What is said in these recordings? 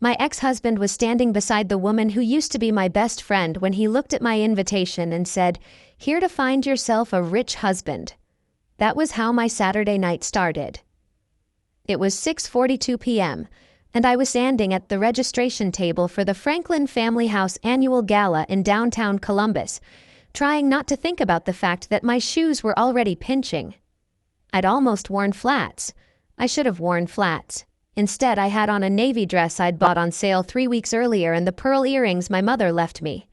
My ex-husband was standing beside the woman who used to be my best friend when he looked at my invitation and said, "Here to find yourself a rich husband." That was how my Saturday night started. It was 6:42 p.m., and I was standing at the registration table for the Franklin Family House annual gala in downtown Columbus, trying not to think about the fact that my shoes were already pinching. I'd almost worn flats. I should have worn flats. Instead, I had on a navy dress I'd bought on sale 3 weeks earlier and the pearl earrings my mother left me.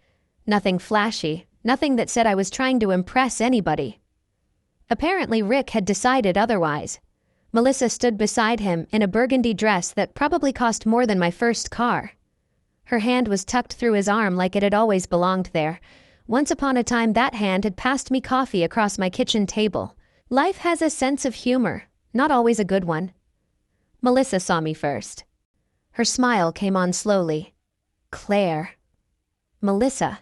Nothing flashy, nothing that said I was trying to impress anybody. Apparently Rick had decided otherwise. Melissa stood beside him in a burgundy dress that probably cost more than my first car. Her hand was tucked through his arm like it had always belonged there. Once upon a time that hand had passed me coffee across my kitchen table. Life has a sense of humor, not always a good one. Melissa saw me first. Her smile came on slowly. "Claire." "Melissa."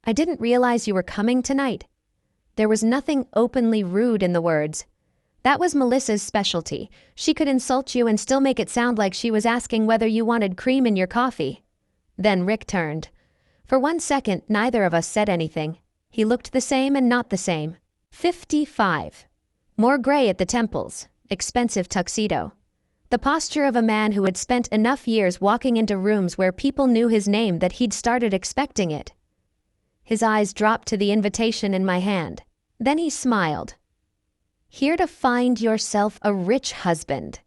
"I didn't realize you were coming tonight." There was nothing openly rude in the words. That was Melissa's specialty. She could insult you and still make it sound like she was asking whether you wanted cream in your coffee. Then Rick turned. For 1 second, neither of us said anything. He looked the same and not the same. 55. More gray at the temples. Expensive tuxedo. The posture of a man who had spent enough years walking into rooms where people knew his name that he'd started expecting it. His eyes dropped to the invitation in my hand. Then he smiled. "Here to find yourself a rich husband."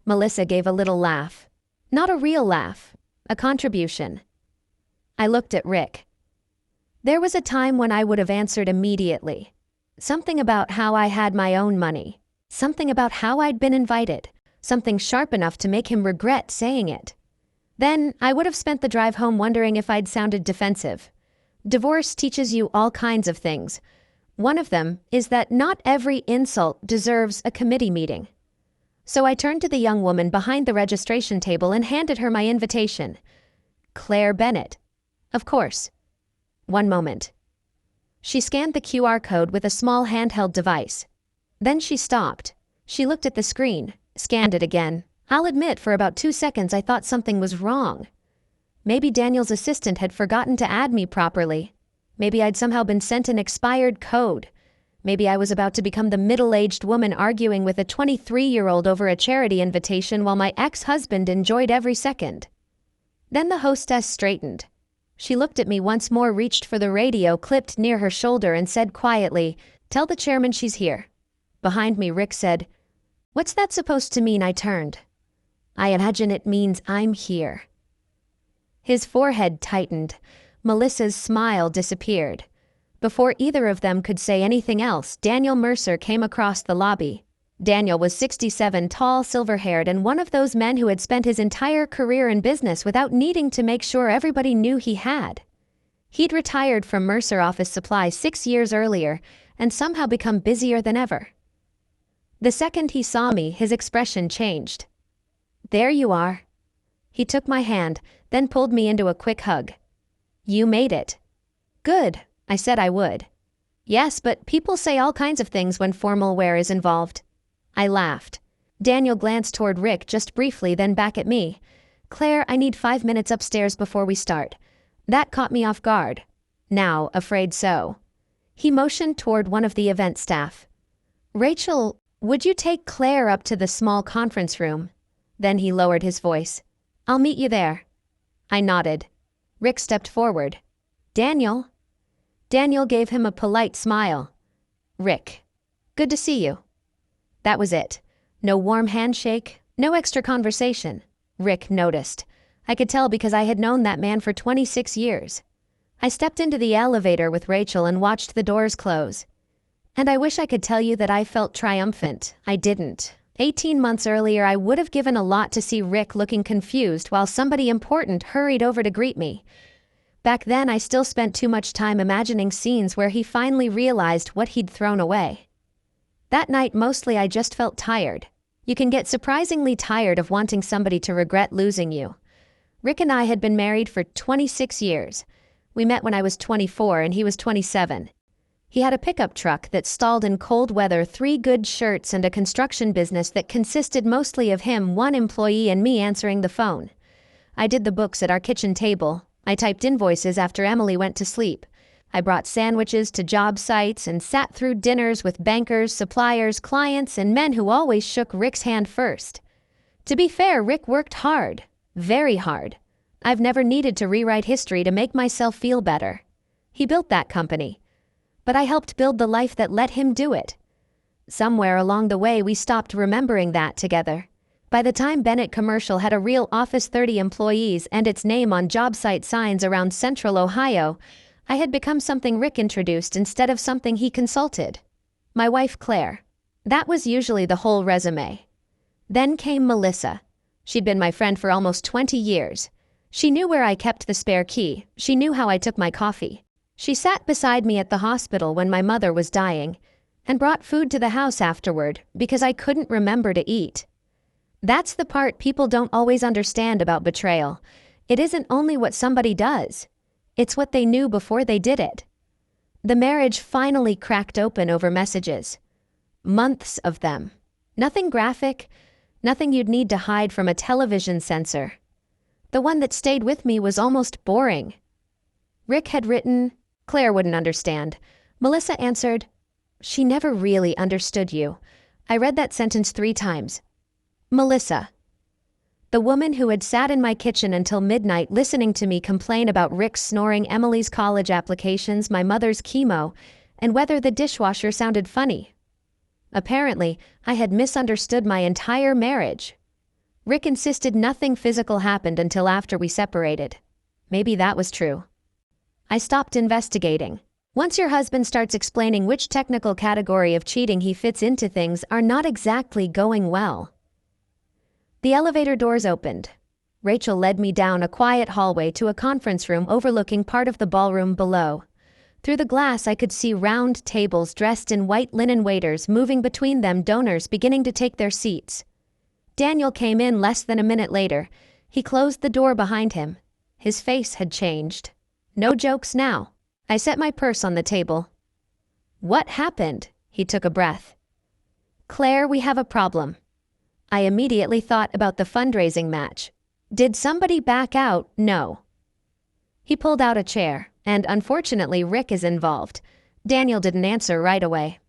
Melissa gave a little laugh. Not a real laugh. A contribution. I looked at Rick. There was a time when I would have answered immediately. Something about how I had my own money. Something about how I'd been invited. Something sharp enough to make him regret saying it. Then I would have spent the drive home wondering if I'd sounded defensive. Divorce teaches you all kinds of things. One of them is that not every insult deserves a committee meeting. So I turned to the young woman behind the registration table and handed her my invitation. "Claire Bennett." "Of course." "One moment." She scanned the QR code with a small handheld device. Then she stopped. She looked at the screen, scanned it again. I'll admit, for about 2 seconds I thought something was wrong. Maybe Daniel's assistant had forgotten to add me properly. Maybe I'd somehow been sent an expired code. Maybe I was about to become the middle-aged woman arguing with a 23-year-old over a charity invitation while my ex-husband enjoyed every second. Then the hostess straightened. She looked at me once more, reached for the radio clipped near her shoulder and said quietly, "Tell the chairman she's here." Behind me, Rick said, "What's that supposed to mean?" I turned. "I imagine it means I'm here." His forehead tightened. Melissa's smile disappeared. Before either of them could say anything else, Daniel Mercer came across the lobby. Daniel was 67, tall, silver-haired, and one of those men who had spent his entire career in business without needing to make sure everybody knew he had. He'd retired from Mercer Office Supply 6 years earlier and somehow become busier than ever. The second he saw me, his expression changed. "There you are." He took my hand, then pulled me into a quick hug. "You made it." "Good," I said I would. "Yes, but people say all kinds of things when formal wear is involved." I laughed. Daniel glanced toward Rick just briefly, then back at me. "Claire, I need 5 minutes upstairs before we start." That caught me off guard. Now, afraid so. He motioned toward one of the event staff. "Rachel, would you take Claire up to the small conference room?" Then he lowered his voice. "I'll meet you there." I nodded. Rick stepped forward. "Daniel." Daniel gave him a polite smile. "Rick. Good to see you." That was it. No warm handshake, no extra conversation. Rick noticed. I could tell because I had known that man for 26 years. I stepped into the elevator with Rachel and watched the doors close. And I wish I could tell you that I felt triumphant. I didn't. 18 months earlier, I would have given a lot to see Rick looking confused while somebody important hurried over to greet me. Back then, I still spent too much time imagining scenes where he finally realized what he'd thrown away. That night, mostly I just felt tired. You can get surprisingly tired of wanting somebody to regret losing you. Rick and I had been married for 26 years. We met when I was 24 and he was 27. He had a pickup truck that stalled in cold weather, 3 good shirts, and a construction business that consisted mostly of him, 1 employee, and me answering the phone. I did the books at our kitchen table. I typed invoices after Emily went to sleep. I brought sandwiches to job sites and sat through dinners with bankers, suppliers, clients, and men who always shook Rick's hand first. To be fair, Rick worked hard. Very hard. I've never needed to rewrite history to make myself feel better. He built that company. But I helped build the life that let him do it. Somewhere along the way, we stopped remembering that together. By the time Bennett Commercial had a real Office 30 employees and its name on job site signs around central Ohio, I had become something Rick introduced instead of something he consulted. My wife, Claire. That was usually the whole resume. Then came Melissa. She'd been my friend for almost 20 years. She knew where I kept the spare key. She knew how I took my coffee. She sat beside me at the hospital when my mother was dying and brought food to the house afterward because I couldn't remember to eat. That's the part people don't always understand about betrayal. It isn't only what somebody does. It's what they knew before they did it. The marriage finally cracked open over messages. Months of them. Nothing graphic, nothing you'd need to hide from a television censor. The one that stayed with me was almost boring. Rick had written, "Claire wouldn't understand." Melissa answered, "She never really understood you." I read that sentence 3 times. Melissa. The woman who had sat in my kitchen until midnight listening to me complain about Rick's snoring, Emily's college applications, my mother's chemo, and whether the dishwasher sounded funny. Apparently, I had misunderstood my entire marriage. Rick insisted nothing physical happened until after we separated. Maybe that was true. I stopped investigating. Once your husband starts explaining which technical category of cheating he fits into, things are not exactly going well. The elevator doors opened. Rachel led me down a quiet hallway to a conference room overlooking part of the ballroom below. Through the glass I could see round tables dressed in white linen, waiters moving between them, donors beginning to take their seats. Daniel came in less than a minute later. He closed the door behind him. His face had changed. No jokes now. I set my purse on the table. "What happened?" He took a breath. "Claire, we have a problem." I immediately thought about the fundraising match. Did somebody back out? No. He pulled out a chair, and unfortunately Rick is involved. Daniel didn't answer right away.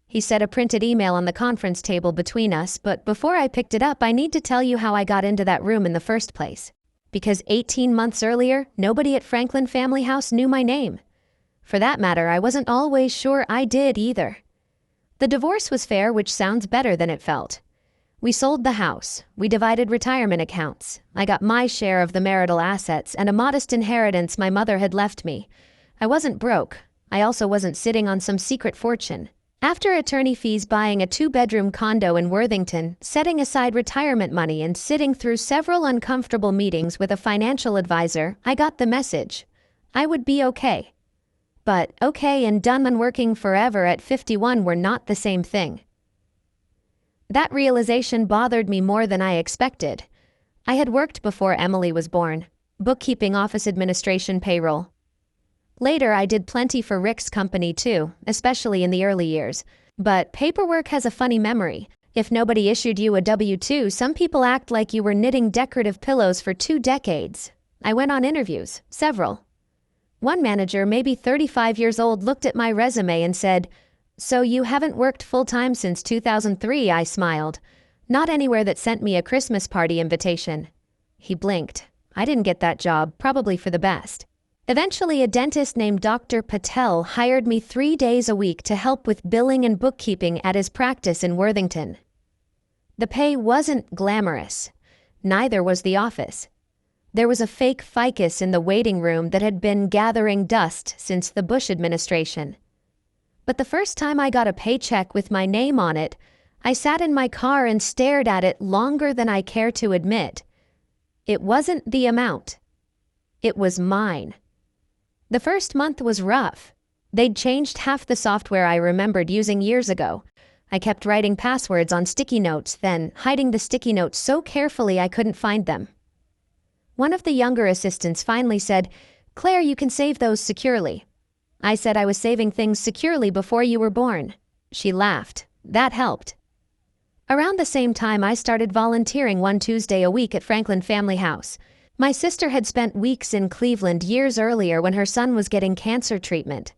He set a printed email on the conference table between us, but before I picked it up, I need to tell you how I got into that room in the first place. Because 18 months earlier, nobody at Franklin Family House knew my name. For that matter, I wasn't always sure I did either. The divorce was fair, which sounds better than it felt. We sold the house. We divided retirement accounts. I got my share of the marital assets and a modest inheritance my mother had left me. I wasn't broke. I also wasn't sitting on some secret fortune. After attorney fees, buying a 2-bedroom condo in Worthington, setting aside retirement money, and sitting through several uncomfortable meetings with a financial advisor, I got the message. I would be okay. But okay and done and working forever at 51 were not the same thing. That realization bothered me more than I expected. I had worked before Emily was born. Bookkeeping, office administration, payroll. Later, I did plenty for Rick's company too, especially in the early years. But paperwork has a funny memory. If nobody issued you a W-2, some people act like you were knitting decorative pillows for 2 decades. I went on interviews, several. One manager, maybe 35 years old, looked at my resume and said, "So you haven't worked full-time since 2003, I smiled. "Not anywhere that sent me a Christmas party invitation." He blinked. I didn't get that job, probably for the best. Eventually, a dentist named Dr. Patel hired me 3 days a week to help with billing and bookkeeping at his practice in Worthington. The pay wasn't glamorous. Neither was the office. There was a fake ficus in the waiting room that had been gathering dust since the Bush administration. But the first time I got a paycheck with my name on it, I sat in my car and stared at it longer than I care to admit. It wasn't the amount. It was mine. The first month was rough. They'd changed half the software I remembered using years ago. I kept writing passwords on sticky notes, then hiding the sticky notes so carefully I couldn't find them. One of the younger assistants finally said, "Claire, you can save those securely." I said I was saving things securely before you were born. She laughed. That helped. Around the same time, I started volunteering one Tuesday a week at Franklin Family House. My sister had spent weeks in Cleveland years earlier when her son was getting cancer treatment.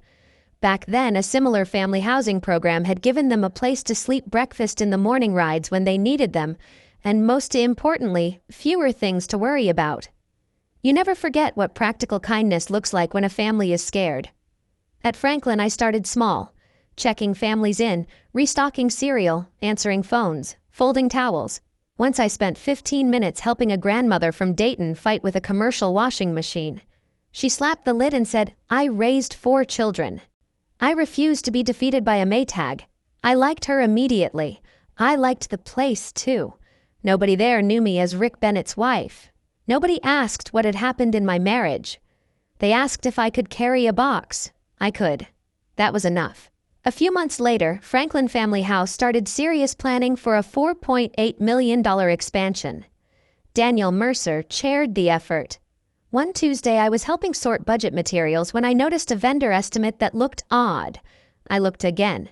Back then, a similar family housing program had given them a place to sleep, breakfast in the morning rides when they needed them, and most importantly, fewer things to worry about. You never forget what practical kindness looks like when a family is scared. At Franklin, I started small, checking families in, restocking cereal, answering phones, folding towels. Once I spent 15 minutes helping a grandmother from Dayton fight with a commercial washing machine. She slapped the lid and said, "I raised 4 children. I refused to be defeated by a Maytag." I liked her immediately. I liked the place, too. Nobody there knew me as Rick Bennett's wife. Nobody asked what had happened in my marriage. They asked if I could carry a box. I could. That was enough. A few months later, Franklin Family House started serious planning for a $4.8 million expansion. Daniel Mercer chaired the effort. One Tuesday, I was helping sort budget materials when I noticed a vendor estimate that looked odd. I looked again.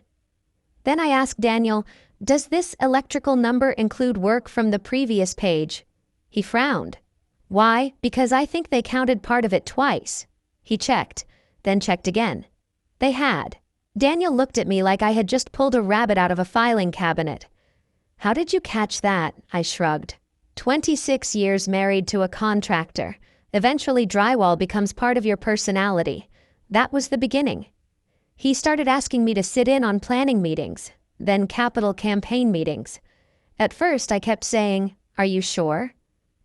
Then I asked Daniel, "Does this electrical number include work from the previous page?" He frowned. "Why? Because I think they counted part of it twice." He checked, then checked again. They had. Daniel looked at me like I had just pulled a rabbit out of a filing cabinet. "How did you catch that?" I shrugged. 26 years married to a contractor. Eventually drywall becomes part of your personality. That was the beginning. He started asking me to sit in on planning meetings, then capital campaign meetings. At first I kept saying, "Are you sure?"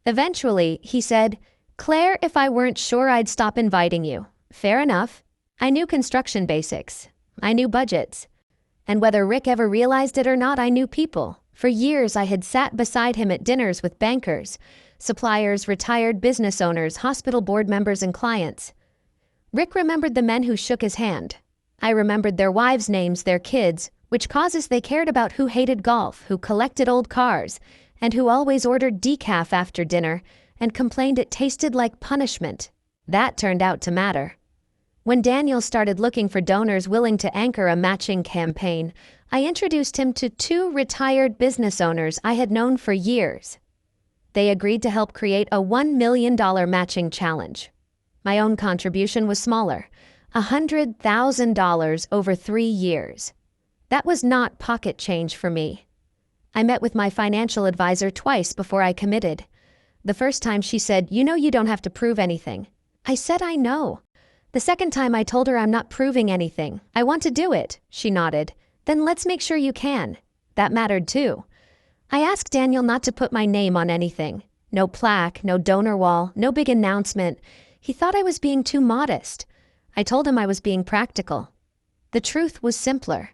Eventually, he said, "Claire, if I weren't sure, I'd stop inviting you." Fair enough. I knew construction basics. I knew budgets. And whether Rick ever realized it or not, I knew people. For years, I had sat beside him at dinners with bankers, suppliers, retired business owners, hospital board members, and clients. Rick remembered the men who shook his hand. I remembered their wives' names, their kids, which causes they cared about, who hated golf, who collected old cars, and who always ordered decaf after dinner and complained it tasted like punishment. That turned out to matter. When Daniel started looking for donors willing to anchor a matching campaign, I introduced him to 2 retired business owners I had known for years. They agreed to help create a $1 million matching challenge. My own contribution was smaller, $100,000 over 3 years. That was not pocket change for me. I met with my financial advisor twice before I committed. The first time she said, "You know you don't have to prove anything." I said, "I know." The second time I told her, "I'm not proving anything. I want to do it." She nodded. "Then let's make sure you can." That mattered too. I asked Daniel not to put my name on anything. No plaque, no donor wall, no big announcement. He thought I was being too modest. I told him I was being practical. The truth was simpler.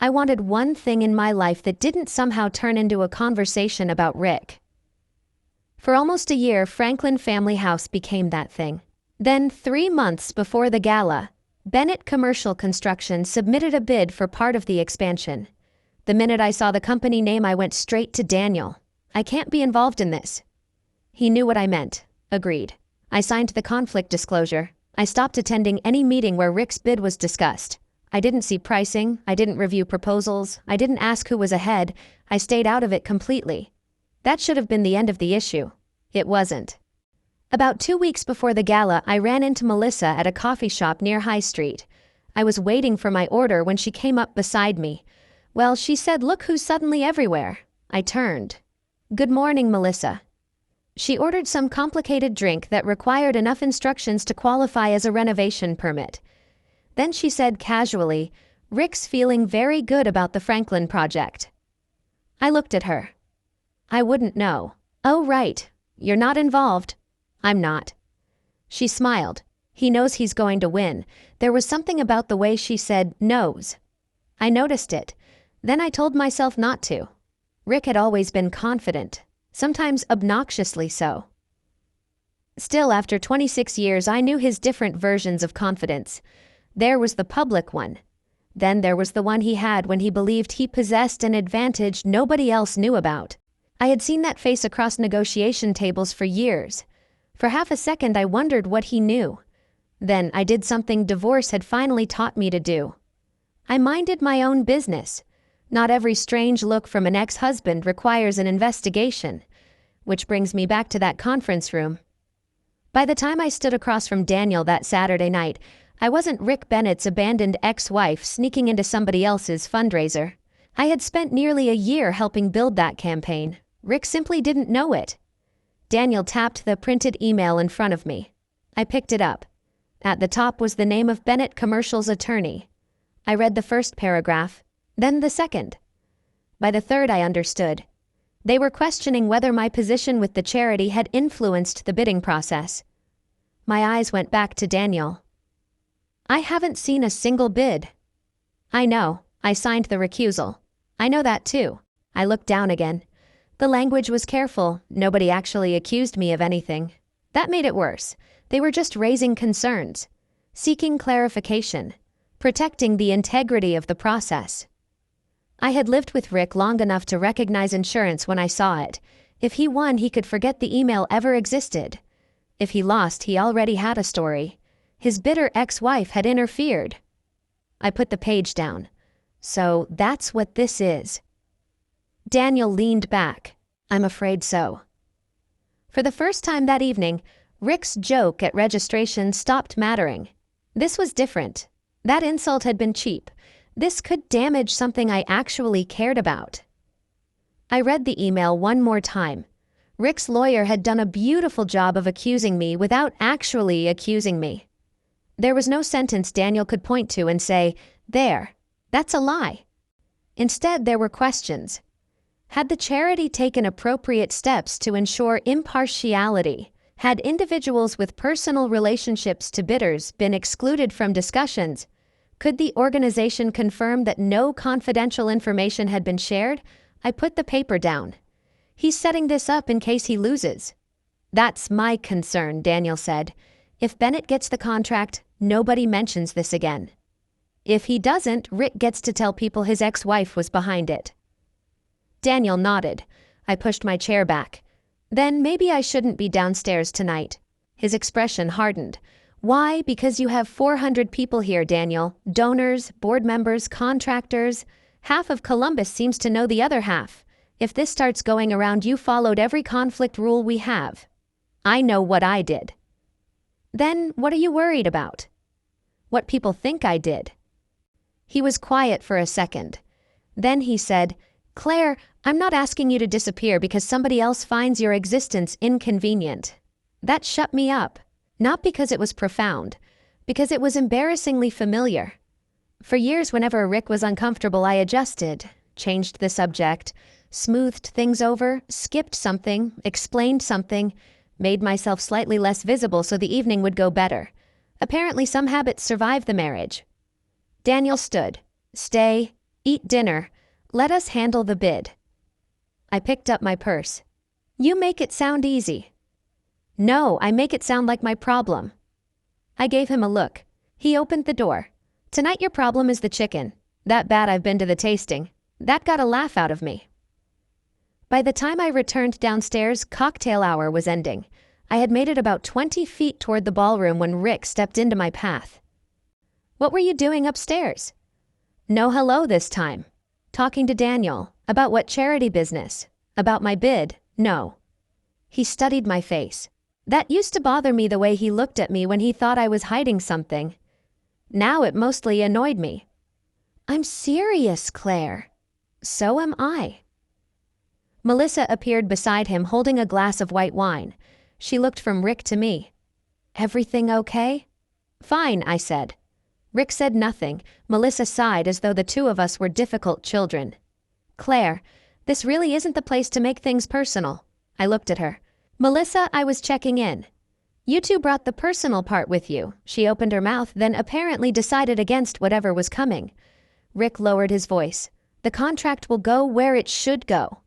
I wanted one thing in my life that didn't somehow turn into a conversation about Rick. For almost a year, Franklin Family House became that thing. Then, 3 months before the gala, Bennett Commercial Construction submitted a bid for part of the expansion. The minute I saw the company name, I went straight to Daniel. "I can't be involved in this." He knew what I meant. Agreed. I signed the conflict disclosure. I stopped attending any meeting where Rick's bid was discussed. I didn't see pricing. I didn't review proposals. I didn't ask who was ahead. I stayed out of it completely. That should have been the end of the issue. It wasn't. About 2 weeks before the gala, I ran into Melissa at a coffee shop near High Street. I was waiting for my order when she came up beside me. Well, she said, "Look who's suddenly everywhere." I turned. "Good morning, Melissa." She ordered some complicated drink that required enough instructions to qualify as a renovation permit. Then she said casually, "Rick's feeling very good about the Franklin project." I looked at her. "I wouldn't know." "Oh, right. You're not involved." "I'm not." She smiled. "He knows he's going to win." There was something about the way she said knows. I noticed it. Then I told myself not to. Rick had always been confident, sometimes obnoxiously so. Still, after 26 years, I knew his different versions of confidence. There was the public one. Then there was the one he had when he believed he possessed an advantage nobody else knew about. I had seen that face across negotiation tables for years. For half a second, I wondered what he knew. Then I did something divorce had finally taught me to do. I minded my own business. Not every strange look from an ex-husband requires an investigation. Which brings me back to that conference room. By the time I stood across from Daniel that Saturday night, I wasn't Rick Bennett's abandoned ex-wife sneaking into somebody else's fundraiser. I had spent nearly a year helping build that campaign. Rick simply didn't know it. Daniel tapped the printed email in front of me. I picked it up. At the top was the name of Bennett Commercial's attorney. I read the first paragraph, then the second. By the third, I understood. They were questioning whether my position with the charity had influenced the bidding process. My eyes went back to Daniel. I haven't seen a single bid. I know. I signed the recusal. I know that too. I looked down again. The language was careful. Nobody actually accused me of anything. That made it worse. They were just raising concerns, seeking clarification, protecting the integrity of the process. I had lived with Rick long enough to recognize insurance when I saw it. If he won, he could forget the email ever existed. If he lost, he already had a story. His bitter ex-wife had interfered. I put the page down. So that's what this is. Daniel leaned back. I'm afraid so. For the first time that evening, Rick's joke at registration stopped mattering. This was different. That insult had been cheap. This could damage something I actually cared about. I read the email one more time. Rick's lawyer had done a beautiful job of accusing me without actually accusing me. There was no sentence Daniel could point to and say, "There, that's a lie." Instead, there were questions. Had the charity taken appropriate steps to ensure impartiality? Had individuals with personal relationships to bidders been excluded from discussions? Could the organization confirm that no confidential information had been shared? I put the paper down. He's setting this up in case he loses. That's my concern, Daniel said. If Bennett gets the contract, nobody mentions this again. If he doesn't, Rick gets to tell people his ex-wife was behind it. Daniel nodded. I pushed my chair back. Then maybe I shouldn't be downstairs tonight. His expression hardened. Why? Because you have 400 people here, Daniel. Donors, board members, contractors. Half of Columbus seems to know the other half. If this starts going around, you followed every conflict rule we have. I know what I did. Then what are you worried about? What people think I did. He was quiet for a second. Then he said, Claire, I'm not asking you to disappear because somebody else finds your existence inconvenient. That shut me up. Not because it was profound, because it was embarrassingly familiar. For years, whenever Rick was uncomfortable, I adjusted, changed the subject, smoothed things over, skipped something, explained something, made myself slightly less visible so the evening would go better. Apparently, some habits survive the marriage. Daniel stood. Stay, eat dinner. Let us handle the bid. I picked up my purse. You make it sound easy. No, I make it sound like my problem. I gave him a look. He opened the door. Tonight your problem is the chicken. That bad I've been to the tasting. That got a laugh out of me. By the time I returned downstairs, cocktail hour was ending. I had made it about 20 feet toward the ballroom when Rick stepped into my path. What were you doing upstairs? No hello this time. Talking to Daniel. About what charity business? About my bid? No. He studied my face. That used to bother me the way he looked at me when he thought I was hiding something. Now it mostly annoyed me. I'm serious, Claire. So am I. Melissa appeared beside him holding a glass of white wine. She looked from Rick to me. Everything okay? Fine, I said. Rick said nothing. Melissa sighed as though the two of us were difficult children. Claire, this really isn't the place to make things personal. I looked at her. Melissa, I was checking in. You two brought the personal part with you. She opened her mouth, then apparently decided against whatever was coming. Rick lowered his voice. The contract will go where it should go.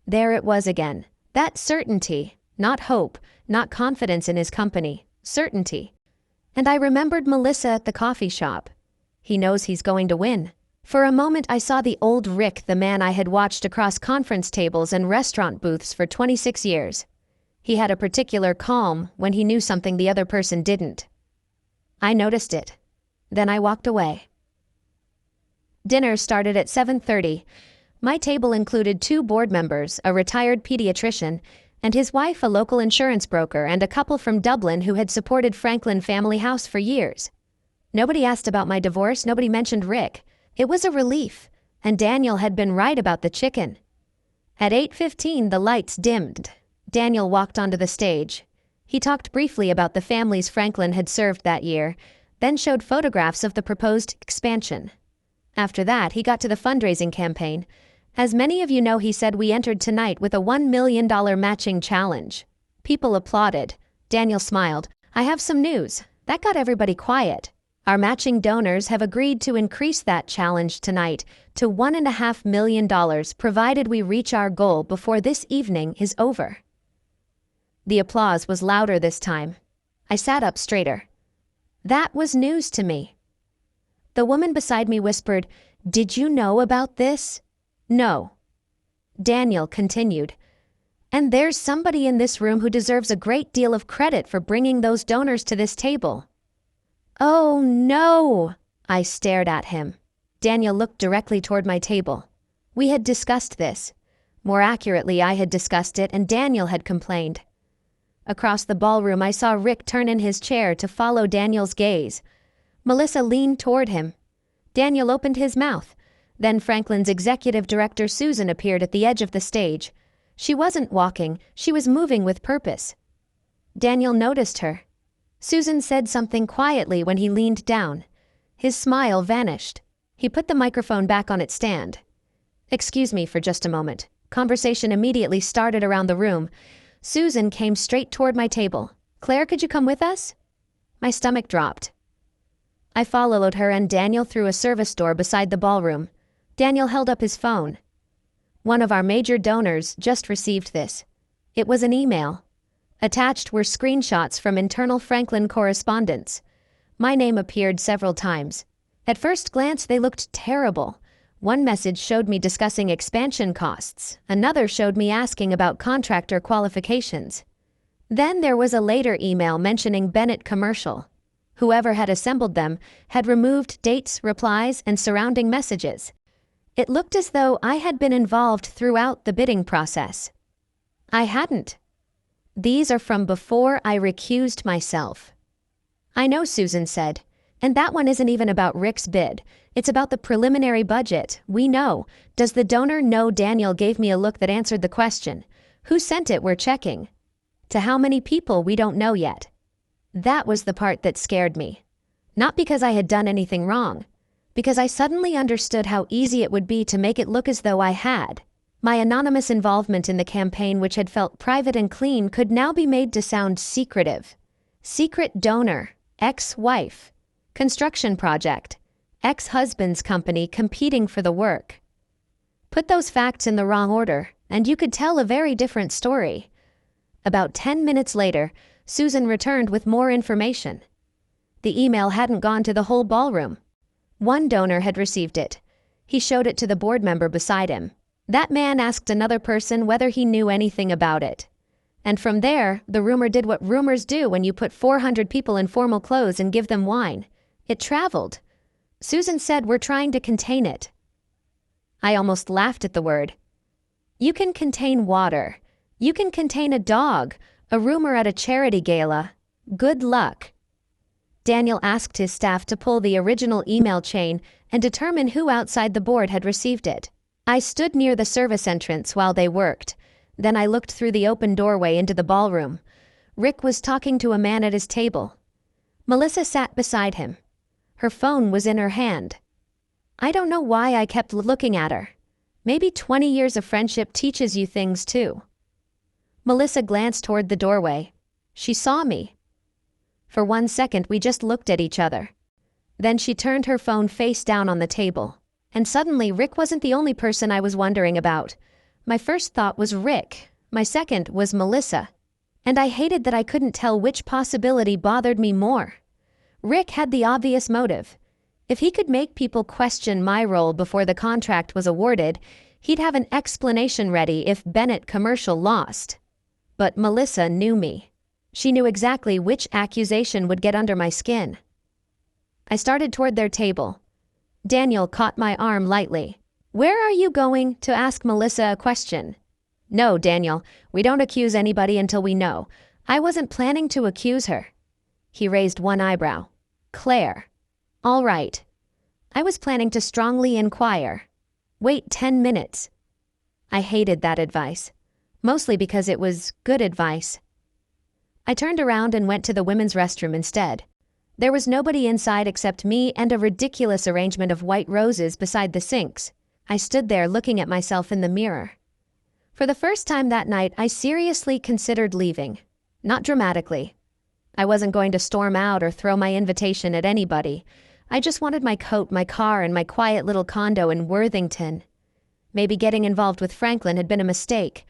There it was again. That certainty, not hope, not confidence in his company, certainty. And I remembered Melissa at the coffee shop. He knows he's going to win. For a moment I saw the old Rick, the man I had watched across conference tables and restaurant booths for 26 years. He had a particular calm when he knew something the other person didn't. I noticed it. Then I walked away. Dinner started at 7:30. My table included 2 board members, a retired pediatrician, and his wife a local insurance broker, and a couple from Dublin who had supported Franklin Family House for years. Nobody asked about my divorce, nobody mentioned Rick. It was a relief, and Daniel had been right about the chicken. At 8:15 the lights dimmed. Daniel walked onto the stage. He talked briefly about the families Franklin had served that year, then showed photographs of the proposed expansion. After that, he got to the fundraising campaign. As many of you know, he said we entered tonight with a $1 million matching challenge. People applauded. Daniel smiled. I have some news. That got everybody quiet. Our matching donors have agreed to increase that challenge tonight to $1.5 million, provided we reach our goal before this evening is over. The applause was louder this time. I sat up straighter. That was news to me. The woman beside me whispered, "Did you know about this?" "No." Daniel continued, "And there's somebody in this room who deserves a great deal of credit for bringing those donors to this table." "Oh, no!" I stared at him. Daniel looked directly toward my table. We had discussed this. More accurately, I had discussed it and Daniel had complained. Across the ballroom, I saw Rick turn in his chair to follow Daniel's gaze. Melissa leaned toward him. Daniel opened his mouth. Then Franklin's executive director Susan appeared at the edge of the stage. She wasn't walking, she was moving with purpose. Daniel noticed her. Susan said something quietly when he leaned down. His smile vanished. He put the microphone back on its stand. "Excuse me for just a moment." Conversation immediately started around the room. Susan came straight toward my table. "Claire, could you come with us?" My stomach dropped. I followed her and Daniel through a service door beside the ballroom. Daniel held up his phone. One of our major donors just received this. It was an email. Attached were screenshots from internal Franklin correspondence. My name appeared several times. At first glance, they looked terrible. One message showed me discussing expansion costs. Another showed me asking about contractor qualifications. Then there was a later email mentioning Bennett Commercial. Whoever had assembled them had removed dates, replies, and surrounding messages. It looked as though I had been involved throughout the bidding process. I hadn't. These are from before I recused myself. "I know," Susan said. "And that one isn't even about Rick's bid. It's about the preliminary budget. We know. Does the donor know?" Daniel gave me a look that answered the question. "Who sent it? We're checking. To how many people? We don't know yet." That was the part that scared me. Not because I had done anything wrong. Because I suddenly understood how easy it would be to make it look as though I had. My anonymous involvement in the campaign, which had felt private and clean, could now be made to sound secretive. Secret donor, ex-wife, construction project, ex-husband's company competing for the work. Put those facts in the wrong order, and you could tell a very different story. About 10 minutes later, Susan returned with more information. The email hadn't gone to the whole ballroom. One donor had received it. He showed it to the board member beside him. That man asked another person whether he knew anything about it. And from there, the rumor did what rumors do when you put 400 people in formal clothes and give them wine. It traveled. Susan said, "We're trying to contain it." I almost laughed at the word. You can contain water. You can contain a dog, a rumor at a charity gala. Good luck. Daniel asked his staff to pull the original email chain and determine who outside the board had received it. I stood near the service entrance while they worked. Then I looked through the open doorway into the ballroom. Rick was talking to a man at his table. Melissa sat beside him. Her phone was in her hand. I don't know why I kept looking at her. Maybe 20 years of friendship teaches you things too. Melissa glanced toward the doorway. She saw me. For 1 second, we just looked at each other. Then she turned her phone face down on the table. And suddenly, Rick wasn't the only person I was wondering about. My first thought was Rick. My second was Melissa. And I hated that I couldn't tell which possibility bothered me more. Rick had the obvious motive. If he could make people question my role before the contract was awarded, he'd have an explanation ready if Bennett Commercial lost. But Melissa knew me. She knew exactly which accusation would get under my skin. I started toward their table. Daniel caught my arm lightly. "Where are you going?" to ask Melissa a question. No, Daniel, we don't accuse anybody until we know. I wasn't planning to accuse her. He raised one eyebrow. Claire. All right. I was planning to strongly inquire. Wait 10 minutes. I hated that advice, mostly because it was good advice. I turned around and went to the women's restroom instead. There was nobody inside except me and a ridiculous arrangement of white roses beside the sinks. I stood there looking at myself in the mirror. For the first time that night, I seriously considered leaving. Not dramatically. I wasn't going to storm out or throw my invitation at anybody. I just wanted my coat, my car, and my quiet little condo in Worthington. Maybe getting involved with Franklin had been a mistake.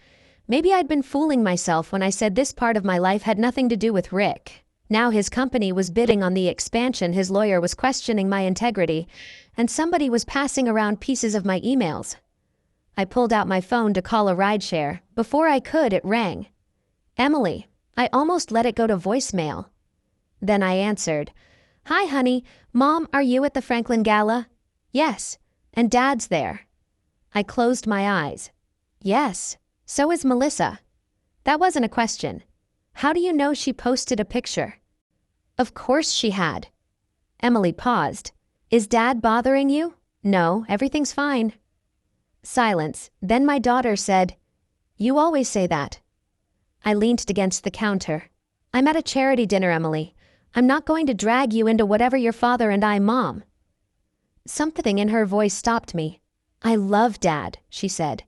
Maybe I'd been fooling myself when I said this part of my life had nothing to do with Rick. Now his company was bidding on the expansion, his lawyer was questioning my integrity, and somebody was passing around pieces of my emails. I pulled out my phone to call a rideshare. Before I could, it rang. Emily. I almost let it go to voicemail. Then I answered. Hi, honey. Mom, are you at the Franklin Gala? Yes. And Dad's there. I closed my eyes. Yes. So is Melissa. That wasn't a question. How do you know she posted a picture? Of course she had. Emily paused. Is Dad bothering you? No, everything's fine. Silence. Then my daughter said, You always say that. I leaned against the counter. I'm at a charity dinner, Emily. I'm not going to drag you into whatever your father and I, Mom. Something in her voice stopped me. I love Dad, she said.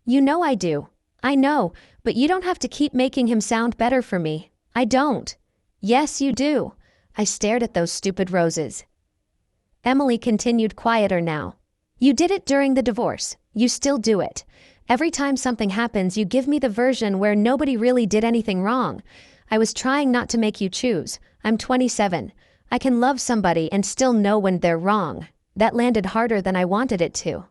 You know I do. I know, but you don't have to keep making him sound better for me. I don't. Yes, you do. I stared at those stupid roses. Emily continued quieter now. You did it during the divorce. You still do it. Every time something happens, you give me the version where nobody really did anything wrong. I was trying not to make you choose. I'm 27. I can love somebody and still know when they're wrong. That landed harder than I wanted it to.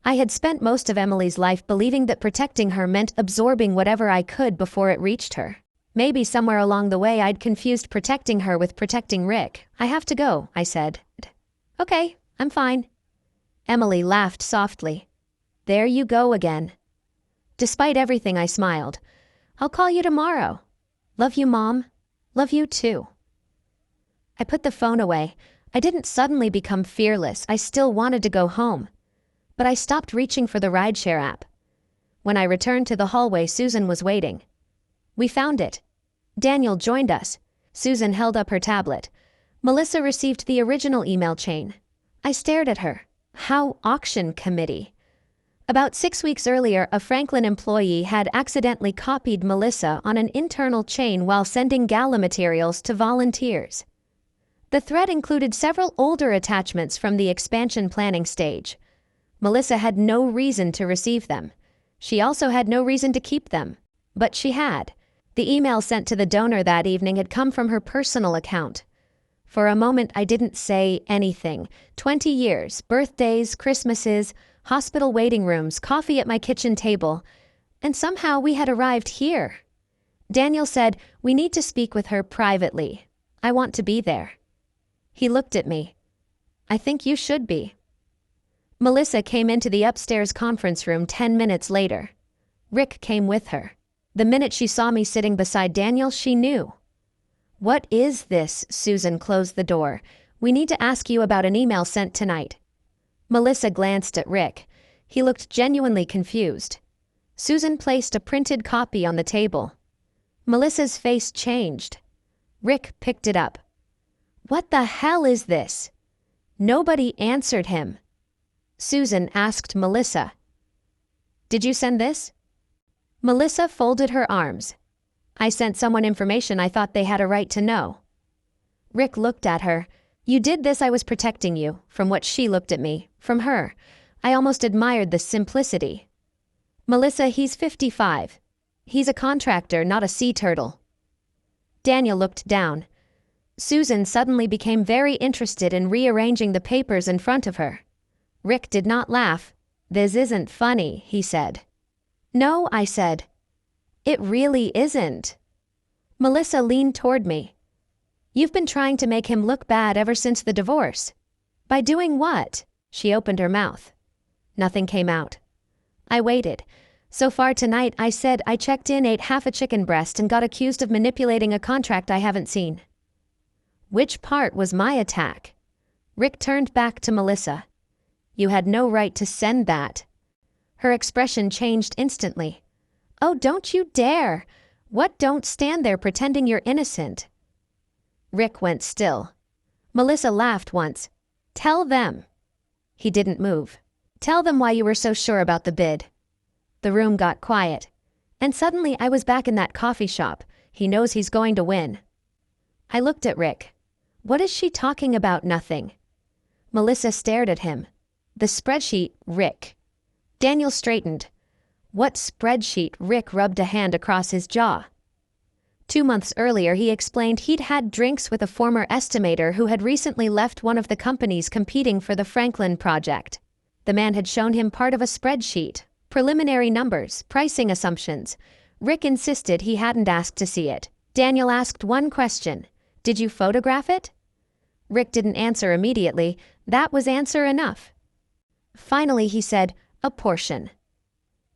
I had spent most of Emily's life believing that protecting her meant absorbing whatever I could before it reached her. Maybe somewhere along the way I'd confused protecting her with protecting Rick. I have to go, I said. Okay, I'm fine. Emily laughed softly. There you go again. Despite everything, I smiled. I'll call you tomorrow. Love you, Mom. Love you too. I put the phone away. I didn't suddenly become fearless. I still wanted to go home. But I stopped reaching for the rideshare app. When I returned to the hallway, Susan was waiting. We found it. Daniel joined us. Susan held up her tablet. Melissa received the original email chain. I stared at her. How auction committee? About 6 weeks earlier, a Franklin employee had accidentally copied Melissa on an internal chain while sending Gala materials to volunteers. The thread included several older attachments from the expansion planning stage. Melissa had no reason to receive them. She also had no reason to keep them. But she had. The email sent to the donor that evening had come from her personal account. For a moment, I didn't say anything. 20 years, birthdays, Christmases, hospital waiting rooms, coffee at my kitchen table. And somehow we had arrived here. Daniel said, we need to speak with her privately. I want to be there. He looked at me. I think you should be. Melissa came into the upstairs conference room 10 minutes later. Rick came with her. The minute she saw me sitting beside Daniel, she knew. What is this? Susan closed the door. We need to ask you about an email sent tonight. Melissa glanced at Rick. He looked genuinely confused. Susan placed a printed copy on the table. Melissa's face changed. Rick picked it up. What the hell is this? Nobody answered him. Susan asked Melissa. Did you send this? Melissa folded her arms. I sent someone information I thought they had a right to know. Rick looked at her. You did this, I was protecting you. From what she looked at me. From her. I almost admired the simplicity. Melissa, he's 55. He's a contractor, not a sea turtle. Daniel looked down. Susan suddenly became very interested in rearranging the papers in front of her. Rick did not laugh. This isn't funny, he said. No, I said. It really isn't. Melissa leaned toward me. You've been trying to make him look bad ever since the divorce. By doing what? She opened her mouth. Nothing came out. I waited. So far tonight, I said I checked in, ate half a chicken breast, and got accused of manipulating a contract I haven't seen. Which part was my attack? Rick turned back to Melissa. You had no right to send that. Her expression changed instantly. Oh, don't you dare! What, don't stand there pretending you're innocent. Rick went still. Melissa laughed once. Tell them. He didn't move. Tell them why you were so sure about the bid. The room got quiet. And suddenly I was back in that coffee shop. He knows he's going to win. I looked at Rick. What is she talking about? Nothing. Melissa stared at him. The spreadsheet, Rick. Daniel straightened. What spreadsheet? Rick rubbed a hand across his jaw. 2 months earlier, he explained he'd had drinks with a former estimator who had recently left one of the companies competing for the Franklin project. The man had shown him part of a spreadsheet, preliminary numbers, pricing assumptions. Rick insisted he hadn't asked to see it. Daniel asked one question. Did you photograph it? Rick didn't answer immediately. That was answer enough. Finally, he said, a portion.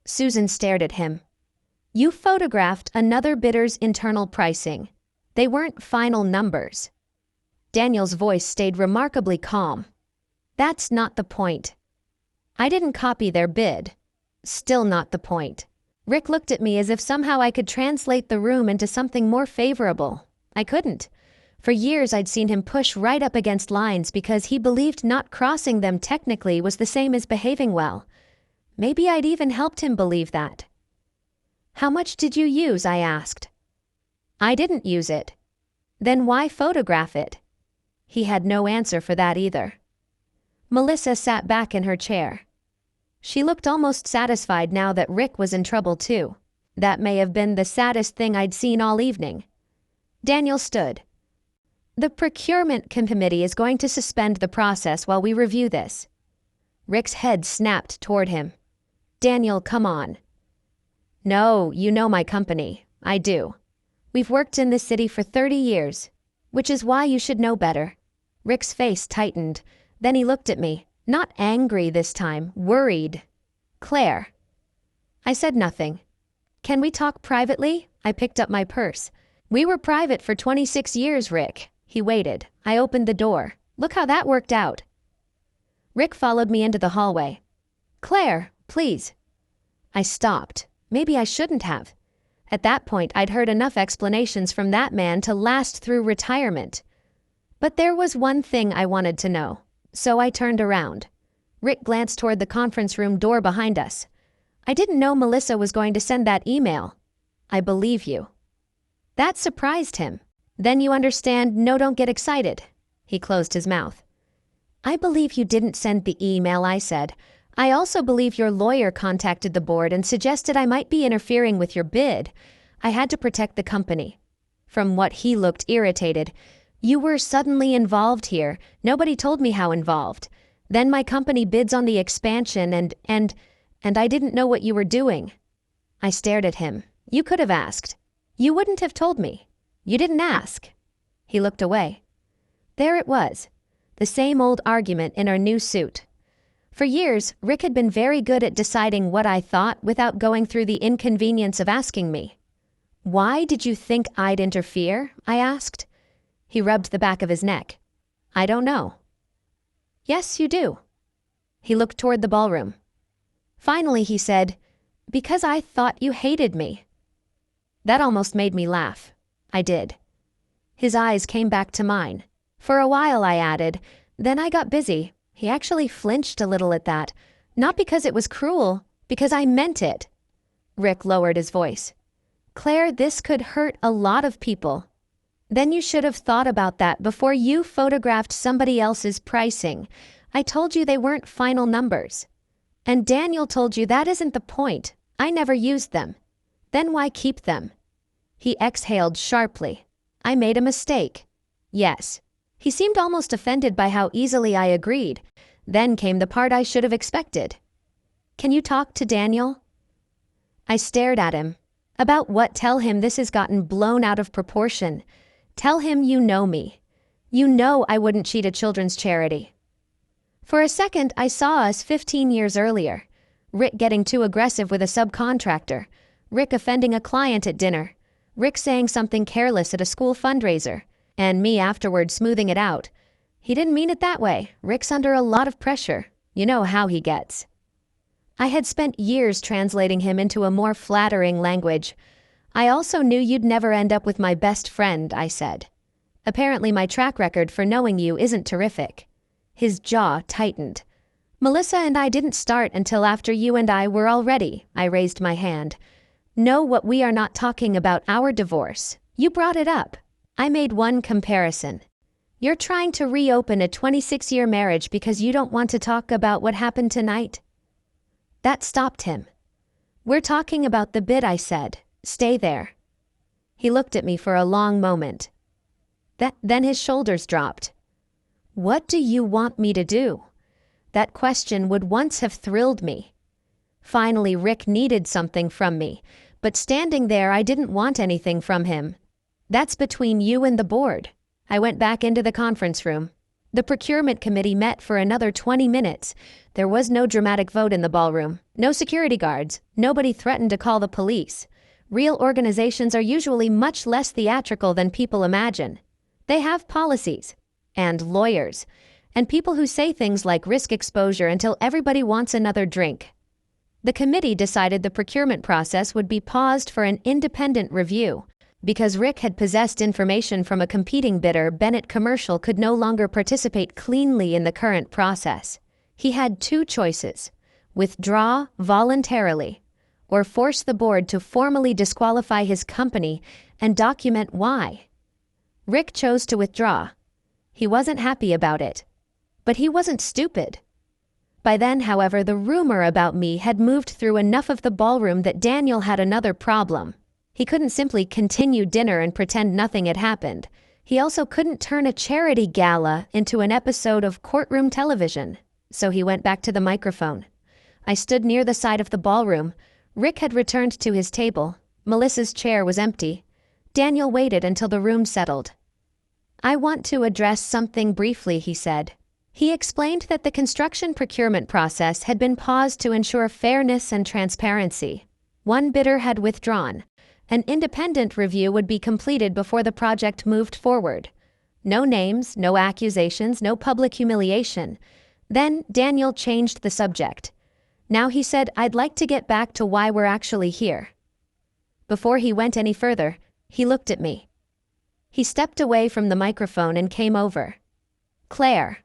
Susan stared at him. You photographed another bidder's internal pricing. They weren't final numbers. Daniel's voice stayed remarkably calm. That's not the point. I didn't copy their bid. Still not the point. Rick looked at me as if somehow I could translate the room into something more favorable. I couldn't. For years I'd seen him push right up against lines because he believed not crossing them technically was the same as behaving well. Maybe I'd even helped him believe that. How much did you use? I asked. I didn't use it. Then why photograph it? He had no answer for that either. Melissa sat back in her chair. She looked almost satisfied now that Rick was in trouble too. That may have been the saddest thing I'd seen all evening. Daniel stood. The procurement committee is going to suspend the process while we review this. Rick's head snapped toward him. Daniel, come on. No, you know my company. I do. We've worked in this city for 30 years, which is why you should know better. Rick's face tightened. Then he looked at me, not angry this time, worried. Claire. I said nothing. Can we talk privately? I picked up my purse. We were private for 26 years, Rick. He waited. I opened the door. Look how that worked out. Rick followed me into the hallway. Claire, please. I stopped. Maybe I shouldn't have. At that point, I'd heard enough explanations from that man to last through retirement. But there was one thing I wanted to know, so I turned around. Rick glanced toward the conference room door behind us. I didn't know Melissa was going to send that email. I believe you. That surprised him. Then you understand, no, don't get excited. He closed his mouth. I believe you didn't send the email, I said. I also believe your lawyer contacted the board and suggested I might be interfering with your bid. I had to protect the company. From what he looked irritated. You were suddenly involved here. Nobody told me how involved. Then my company bids on the expansion and I didn't know what you were doing. I stared at him. You could have asked. You wouldn't have told me. You didn't ask. He looked away. There it was. The same old argument in our new suit. For years, Rick had been very good at deciding what I thought without going through the inconvenience of asking me. Why did you think I'd interfere? I asked. He rubbed the back of his neck. I don't know. Yes, you do. He looked toward the ballroom. Finally, he said, because I thought you hated me. That almost made me laugh. I did. His eyes came back to mine. For a while, I added. Then I got busy. He actually flinched a little at that. Not because it was cruel, because I meant it. Rick lowered his voice. Claire, this could hurt a lot of people. Then you should have thought about that before you photographed somebody else's pricing. I told you they weren't final numbers. And Daniel told you that isn't the point. I never used them. Then why keep them? He exhaled sharply. I made a mistake. Yes. He seemed almost offended by how easily I agreed. Then came the part I should have expected. Can you talk to Daniel? I stared at him. About what? Tell him this has gotten blown out of proportion. Tell him you know me. You know I wouldn't cheat a children's charity. For a second, I saw us 15 years earlier. Rick getting too aggressive with a subcontractor. Rick offending a client at dinner. Rick saying something careless at a school fundraiser. And me afterward smoothing it out. He didn't mean it that way. Rick's under a lot of pressure. You know how he gets. I had spent years translating him into a more flattering language. I also knew you'd never end up with my best friend, I said. Apparently my track record for knowing you isn't terrific. His jaw tightened. Melissa and I didn't start until after you and I were all ready, I raised my hand. Know what we are not talking about our divorce. You brought it up. I made one comparison. You're trying to reopen a 26-year marriage because you don't want to talk about what happened tonight? That stopped him. We're talking about the bid, I said. Stay there. He looked at me for a long moment. Then his shoulders dropped. What do you want me to do? That question would once have thrilled me. Finally, Rick needed something from me, but standing there I didn't want anything from him. That's between you and the board. I went back into the conference room. The procurement committee met for another 20 minutes. There was no dramatic vote in the ballroom, no security guards, nobody threatened to call the police. Real organizations are usually much less theatrical than people imagine. They have policies, and lawyers, and people who say things like risk exposure until everybody wants another drink. The committee decided the procurement process would be paused for an independent review. Because Rick had possessed information from a competing bidder, Bennett Commercial could no longer participate cleanly in the current process. He had two choices: withdraw voluntarily, or force the board to formally disqualify his company and document why. Rick chose to withdraw. He wasn't happy about it. But he wasn't stupid. By then, however, the rumor about me had moved through enough of the ballroom that Daniel had another problem. He couldn't simply continue dinner and pretend nothing had happened. He also couldn't turn a charity gala into an episode of courtroom television. So he went back to the microphone. I stood near the side of the ballroom. Rick had returned to his table. Melissa's chair was empty. Daniel waited until the room settled. I want to address something briefly, he said. He explained that the construction procurement process had been paused to ensure fairness and transparency. One bidder had withdrawn. An independent review would be completed before the project moved forward. No names, no accusations, no public humiliation. Then Daniel changed the subject. Now he said, I'd like to get back to why we're actually here. Before he went any further, he looked at me. He stepped away from the microphone and came over. Claire.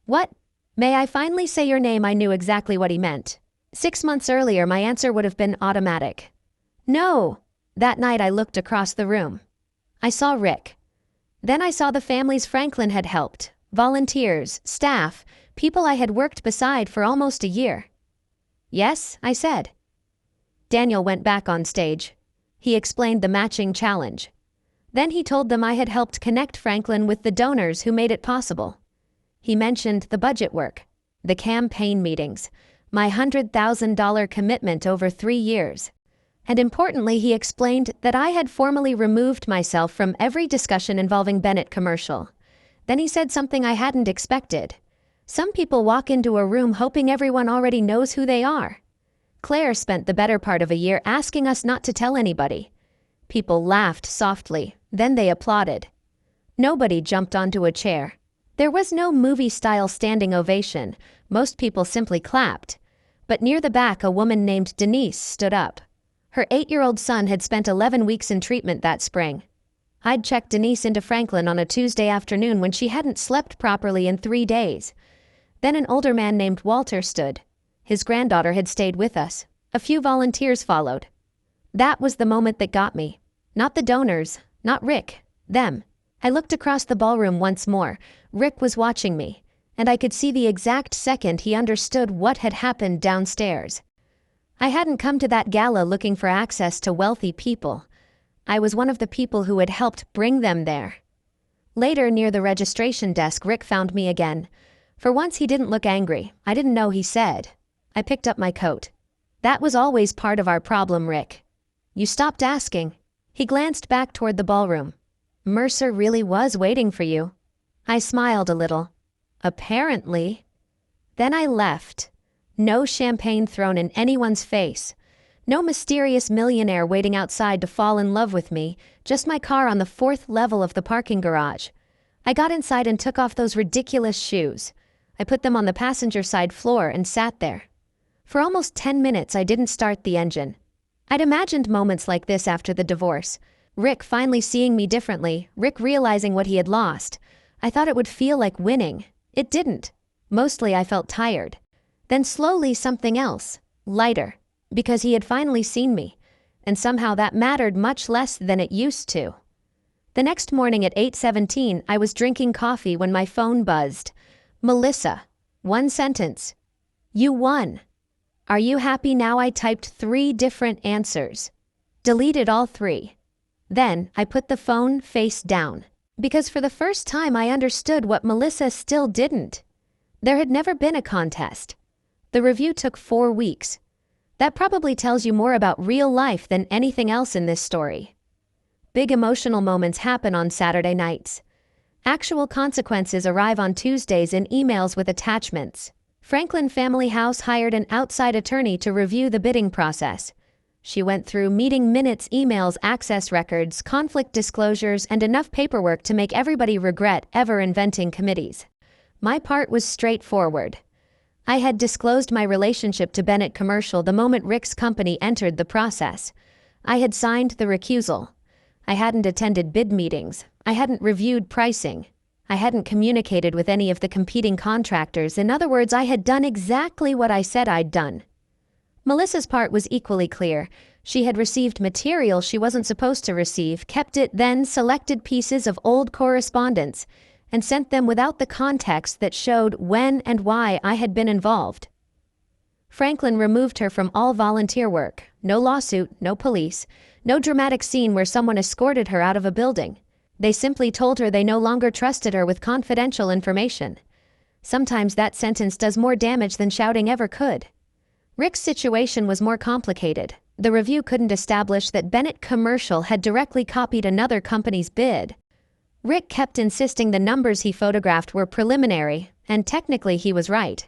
What? May I finally say your name? I knew exactly what he meant. 6 months earlier, my answer would have been automatic. No. That night I looked across the room. I saw Rick. Then I saw the families Franklin had helped, volunteers, staff, people I had worked beside for almost a year. Yes, I said. Daniel went back on stage. He explained the matching challenge. Then he told them I had helped connect Franklin with the donors who made it possible. He mentioned the budget work, the campaign meetings, my $100,000 commitment over 3 years. And importantly, he explained that I had formally removed myself from every discussion involving Bennett Commercial. Then he said something I hadn't expected. Some people walk into a room hoping everyone already knows who they are. Claire spent the better part of a year asking us not to tell anybody. People laughed softly, then they applauded. Nobody jumped onto a chair. There was no movie-style standing ovation. Most people simply clapped. But near the back, a woman named Denise stood up. Her 8-year-old son had spent 11 weeks in treatment that spring. I'd checked Denise into Franklin on a Tuesday afternoon when she hadn't slept properly in 3 days. Then an older man named Walter stood. His granddaughter had stayed with us. A few volunteers followed. That was the moment that got me. Not the donors, not Rick, them. I looked across the ballroom once more. Rick was watching me, and I could see the exact second he understood what had happened downstairs. I hadn't come to that gala looking for access to wealthy people. I was one of the people who had helped bring them there. Later, near the registration desk, Rick found me again. For once, he didn't look angry. I didn't know he said. I picked up my coat. That was always part of our problem, Rick. You stopped asking. He glanced back toward the ballroom. Mercer really was waiting for you. I smiled a little. Apparently. Then I left. No champagne thrown in anyone's face. No mysterious millionaire waiting outside to fall in love with me, just my car on the 4th level of the parking garage. I got inside and took off those ridiculous shoes. I put them on the passenger side floor and sat there. For almost 10 minutes I didn't start the engine. I'd imagined moments like this after the divorce. Rick finally seeing me differently, Rick realizing what he had lost. I thought it would feel like winning. It didn't. Mostly I felt tired. Then slowly something else, lighter, because he had finally seen me, and somehow that mattered much less than it used to. The next morning at 8:17 I was drinking coffee when my phone buzzed. Melissa. One sentence. You won. Are you happy now? I typed 3 different answers. Deleted all 3. Then I put the phone face down, because for the first time I understood what Melissa still didn't. There had never been a contest. The review took 4 weeks. That probably tells you more about real life than anything else in this story. Big emotional moments happen on Saturday nights. Actual consequences arrive on Tuesdays in emails with attachments. Franklin Family House hired an outside attorney to review the bidding process. She went through meeting minutes, emails, access records, conflict disclosures, and enough paperwork to make everybody regret ever inventing committees. My part was straightforward. I had disclosed my relationship to Bennett Commercial the moment Rick's company entered the process. I had signed the recusal. I hadn't attended bid meetings. I hadn't reviewed pricing. I hadn't communicated with any of the competing contractors. In other words, I had done exactly what I said I'd done. Melissa's part was equally clear. She had received material she wasn't supposed to receive, kept it, then selected pieces of old correspondence, and sent them without the context that showed when and why I had been involved. Franklin removed her from all volunteer work. No lawsuit, no police, no dramatic scene where someone escorted her out of a building. They simply told her they no longer trusted her with confidential information. Sometimes that sentence does more damage than shouting ever could. Rick's situation was more complicated. The review couldn't establish that Bennett Commercial had directly copied another company's bid. Rick kept insisting the numbers he photographed were preliminary, and technically he was right.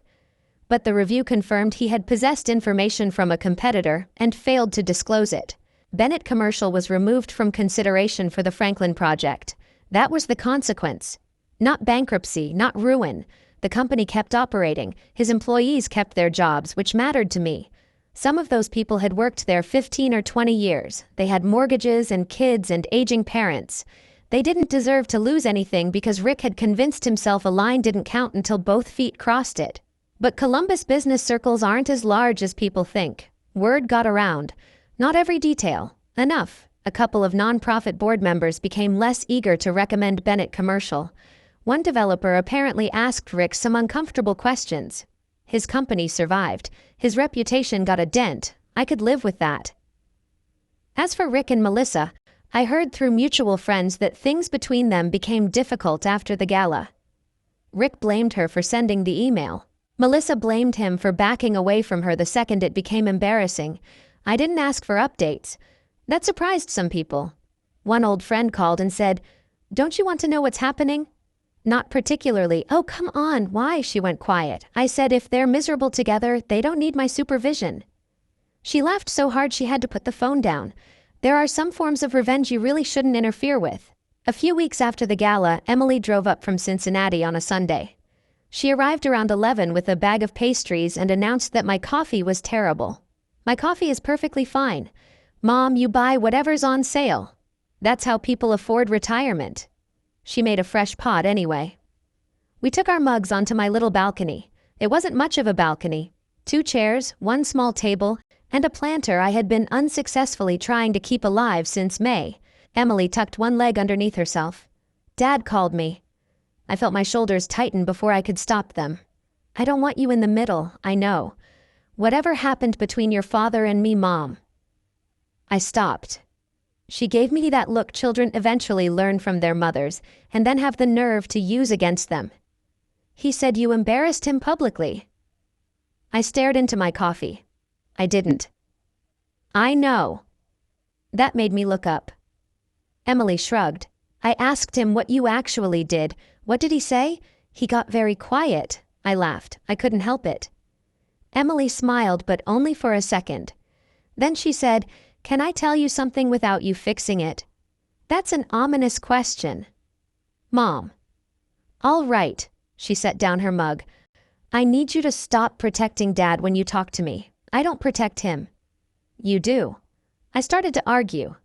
But the review confirmed he had possessed information from a competitor and failed to disclose it. Bennett Commercial was removed from consideration for the Franklin project. That was the consequence. Not bankruptcy, not ruin. The company kept operating. His employees kept their jobs, which mattered to me. Some of those people had worked there 15 or 20 years. They had mortgages and kids and aging parents. They didn't deserve to lose anything because Rick had convinced himself a line didn't count until both feet crossed it. But Columbus business circles aren't as large as people think. Word got around. Not every detail. Enough. A couple of non-profit board members became less eager to recommend Bennett Commercial. One developer apparently asked Rick some uncomfortable questions. His company survived. His reputation got a dent. I could live with that. As for Rick and Melissa, I heard through mutual friends that things between them became difficult after the gala. Rick blamed her for sending the email. Melissa blamed him for backing away from her the second it became embarrassing. I didn't ask for updates. That surprised some people. One old friend called and said, "Don't you want to know what's happening?" Not particularly. "Oh, come on, why?" She went quiet. I said, "If they're miserable together, they don't need my supervision." She laughed so hard she had to put the phone down. There are some forms of revenge you really shouldn't interfere with. A few weeks after the gala, Emily drove up from Cincinnati on a Sunday. She arrived around 11 with a bag of pastries and announced that my coffee was terrible. "My coffee is perfectly fine. Mom, you buy whatever's on sale. That's how people afford retirement." She made a fresh pot anyway. We took our mugs onto my little balcony. It wasn't much of a balcony. 2 chairs, 1 small table, and a planter I had been unsuccessfully trying to keep alive since May. Emily tucked one leg underneath herself. Dad called me. I felt my shoulders tighten before I could stop them. "I don't want you in the middle, I know. Whatever happened between your father and me, Mom." I stopped. She gave me that look children eventually learn from their mothers and then have the nerve to use against them. "He said you embarrassed him publicly." I stared into my coffee. I didn't. "I know." That made me look up. Emily shrugged. "I asked him what you actually did. What did he say?" "He got very quiet." I laughed. I couldn't help it. Emily smiled, but only for a second. Then she said, "Can I tell you something without you fixing it?" "That's an ominous question." "Mom." "All right." She set down her mug. "I need you to stop protecting Dad when you talk to me. I don't protect him." "You do." I started to argue.